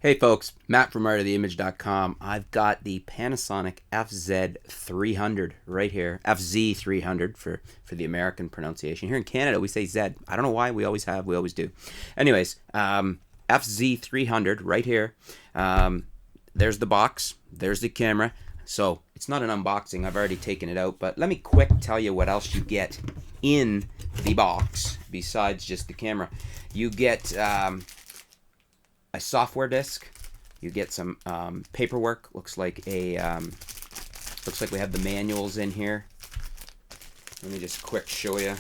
Hey folks, Matt from artoftheimage.com. I've got the Panasonic FZ300 right here. FZ300 for the American pronunciation. Here in Canada, we say Z. I don't know why, we always have, we always do. Anyways, FZ300 right here. There's the box, there's the camera. So it's not an unboxing, I've already taken it out, but let me quick tell you what else you get in the box besides just the camera. You get a software disk. You get some paperwork. Looks like we have the manuals in here. Let me just quick show you.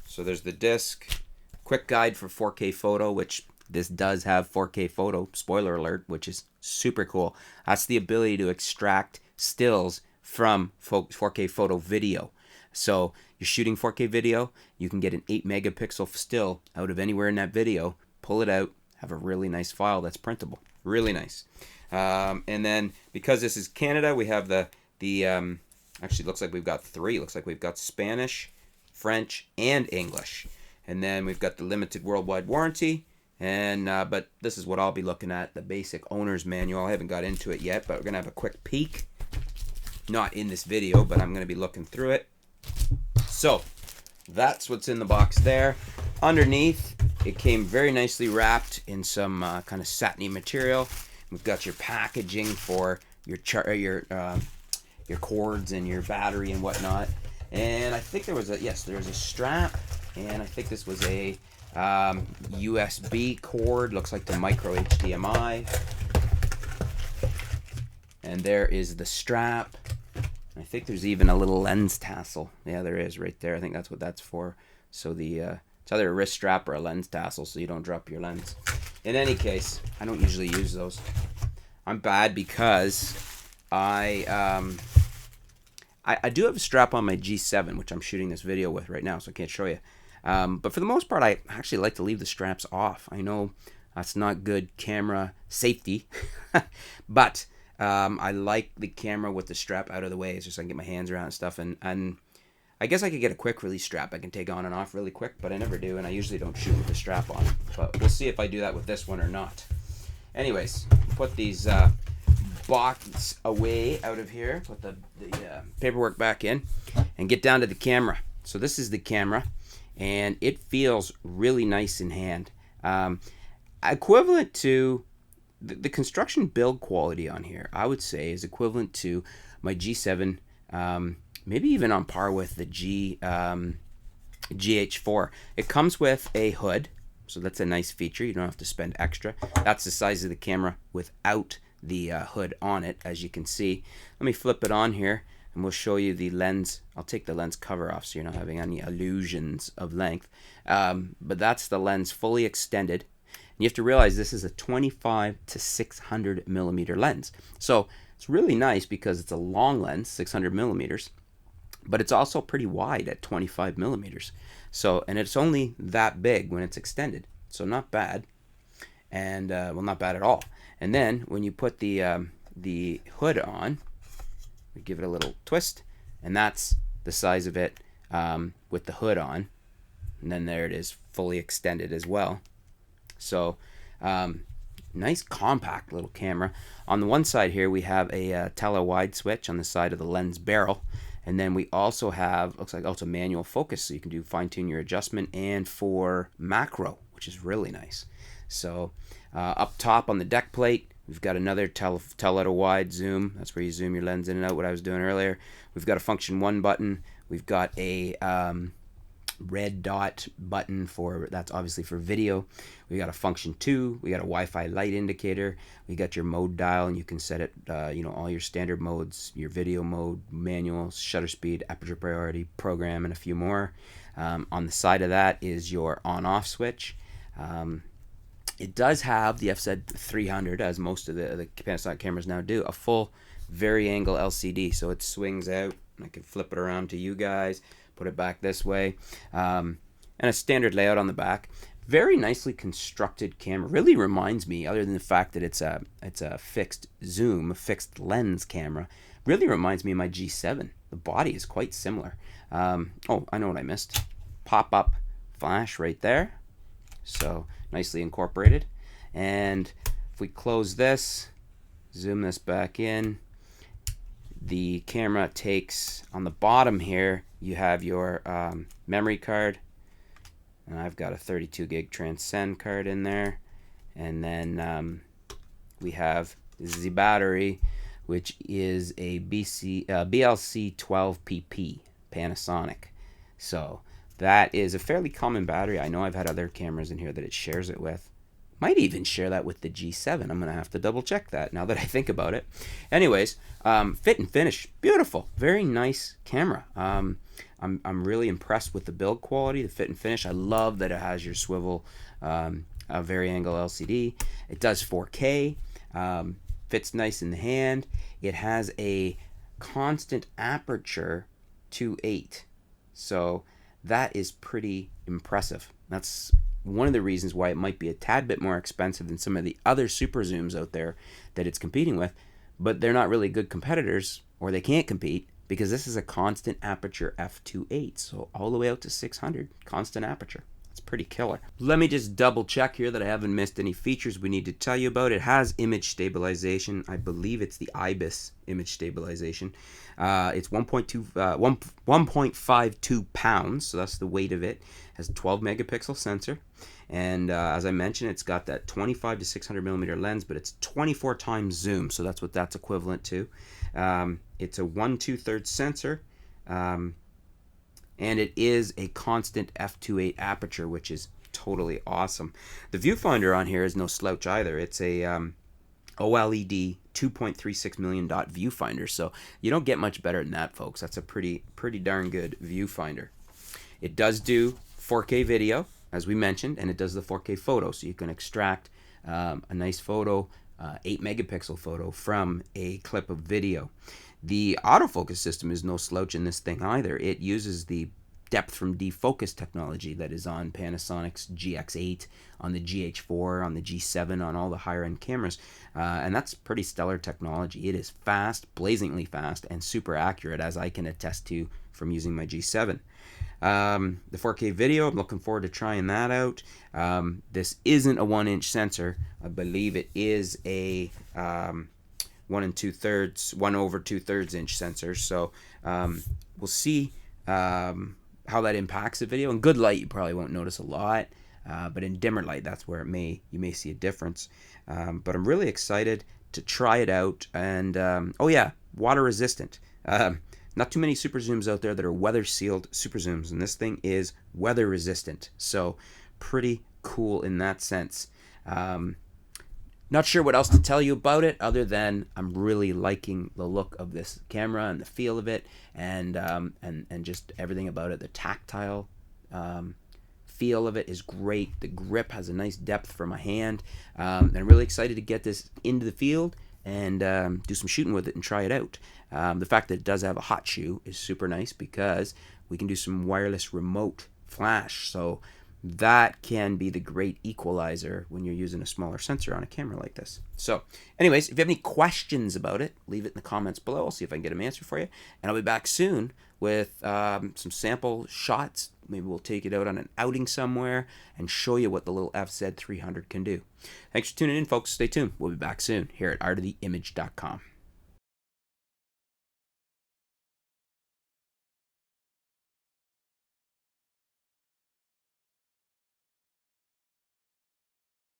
So there's the disk, quick guide for 4K photo, which this does have 4K photo, spoiler alert, which is super cool. That's the ability to extract stills from 4K photo video. So you're shooting 4K video, you can get an 8 megapixel still out of anywhere in that video, pull it out, have a really nice file that's printable. Really nice. And then because this is Canada, we have the actually looks like we've got three. Looks like we've got Spanish, French, and English. And then we've got the limited worldwide warranty. And but this is what I'll be looking at, the basic owner's manual. I haven't got into it yet, but we're gonna have a quick peek. Not in this video, but I'm gonna be looking through it. So that's what's in the box there. Underneath, it came very nicely wrapped in some kind of satiny material. We've got your packaging for your cords and your battery and whatnot. And I think there was a strap, and I think this was a USB cord. Looks like the micro HDMI. And there is the strap. I think there's even a little lens tassel. Yeah, there is right there. I think that's what that's for. So it's either a wrist strap or a lens tassel so you don't drop your lens. In any case, I don't usually use those. I'm bad because I do have a strap on my G7, which I'm shooting this video with right now, so I can't show you. But for the most part, I actually like to leave the straps off. I know that's not good camera safety, but I like the camera with the strap out of the way, just so I can get my hands around and stuff. And I guess I could get a quick release strap I can take on and off really quick, but I never do, and I usually don't shoot with the strap on. But we'll see if I do that with this one or not. Anyways, put these boxes away out of here, put the paperwork back in, and get down to the camera. So this is the camera, and it feels really nice in hand. Equivalent to the construction build quality on here, I would say, is equivalent to my G7, maybe even on par with the GH4. It comes with a hood, so that's a nice feature. You don't have to spend extra. That's the size of the camera without the hood on it, as you can see. Let me flip it on here, and we'll show you the lens. I'll take the lens cover off so you're not having any illusions of length. But that's the lens fully extended. And you have to realize this is a 25 to 600 millimeter lens. So it's really nice because it's a long lens, 600 millimeters, but it's also pretty wide at 25 millimeters. So, and it's only that big when it's extended. So not bad. And, well, not bad at all. And then when you put the hood on, we give it a little twist, and that's the size of it with the hood on. And then there it is, fully extended as well. So nice compact little camera. On the one side here we have a tele-wide switch on the side of the lens barrel, and then we also have, looks like also manual focus, so you can do fine-tune your adjustment, and for macro, which is really nice. So up top on the deck plate we've got another tele-wide zoom. That's where you zoom your lens in and out, what I was doing earlier. We've got a function 1 button. We've got a red dot button that's obviously for video. We got a function 2. We got a Wi-Fi light indicator. We got your mode dial, and you can set it, all your standard modes, your video mode, manual, shutter speed, aperture priority, program, and a few more. On the side of that is your on-off switch. It does have the FZ300, as most of the Panasonic cameras now do, a full vari-angle LCD, so it swings out. I can flip it around to you guys, put it back this way, and a standard layout on the back. Very nicely constructed camera. Really reminds me, other than the fact that it's a fixed zoom, a fixed lens camera, really reminds me of my G7. The body is quite similar. Oh, I know what I missed. Pop-up flash right there. So nicely incorporated. And if we close this, zoom this back in, the camera takes, on the bottom here, you have your memory card. And I've got a 32 gig Transcend card in there. And then we have the battery, which is a BLC 12PP Panasonic. So that is a fairly common battery. I know I've had other cameras in here that it shares it with. Might even share that with the G7. I'm going to have to double check that now that I think about it. Anyways, fit and finish, beautiful, very nice camera. I'm really impressed with the build quality, the fit and finish. I love that it has your swivel vari-angle LCD. It does 4K, fits nice in the hand. It has a constant aperture 2.8, so that is pretty impressive. That's one of the reasons why it might be a tad bit more expensive than some of the other super zooms out there that it's competing with, but they're not really good competitors, or they can't compete, because this is a constant aperture f2.8, so all the way out to 600 constant aperture. It's pretty killer. Let me just double check here that I haven't missed any features we need to tell you about. It has image stabilization. I believe it's the IBIS image stabilization. It's 1.52 pounds, so that's the weight of it. It has a 12 megapixel sensor, and as I mentioned, it's got that 25 to 600 millimeter lens, but it's 24 times zoom, so that's what that's equivalent to. It's a 1/2 sensor, and it is a constant f2.8 aperture, which is totally awesome. The viewfinder on here is no slouch either. It's a OLED 2.36 million dot viewfinder, so you don't get much better than that, folks. That's a pretty darn good viewfinder. It does do 4K video, as we mentioned, and it does the 4K photo, so you can extract a nice photo, 8 megapixel photo from a clip of video. The autofocus system is no slouch in this thing either. It uses the depth from defocus technology that is on Panasonic's GX8, on the GH4, on the G7, on all the higher end cameras, and that's pretty stellar technology. It is fast, blazingly fast, and super accurate, as I can attest to from using my G7. The 4K video, I'm looking forward to trying that out. This isn't a 1-inch sensor. I believe it is a 1 over 2/3 inch sensor. So we'll see how that impacts the video. In good light, you probably won't notice a lot, but in dimmer light, that's where you may see a difference. But I'm really excited to try it out. And oh yeah, water resistant. Not too many super zooms out there that are weather sealed super zooms, and this thing is weather resistant, so pretty cool in that sense. Not sure what else to tell you about it other than I'm really liking the look of this camera and the feel of it, and just everything about it. The tactile feel of it is great. The grip has a nice depth for my hand. And I'm really excited to get this into the field and do some shooting with it and try it out. The fact that it does have a hot shoe is super nice because we can do some wireless remote flash, so that can be the great equalizer when you're using a smaller sensor on a camera like this. So anyways, if you have any questions about it, leave it in the comments below. I'll see if I can get them answered for you, and I'll be back soon with some sample shots. Maybe we'll take it out on an outing somewhere and show you what the little FZ300 can do. Thanks for tuning in, folks. Stay tuned. We'll be back soon here at artoftheimage.com.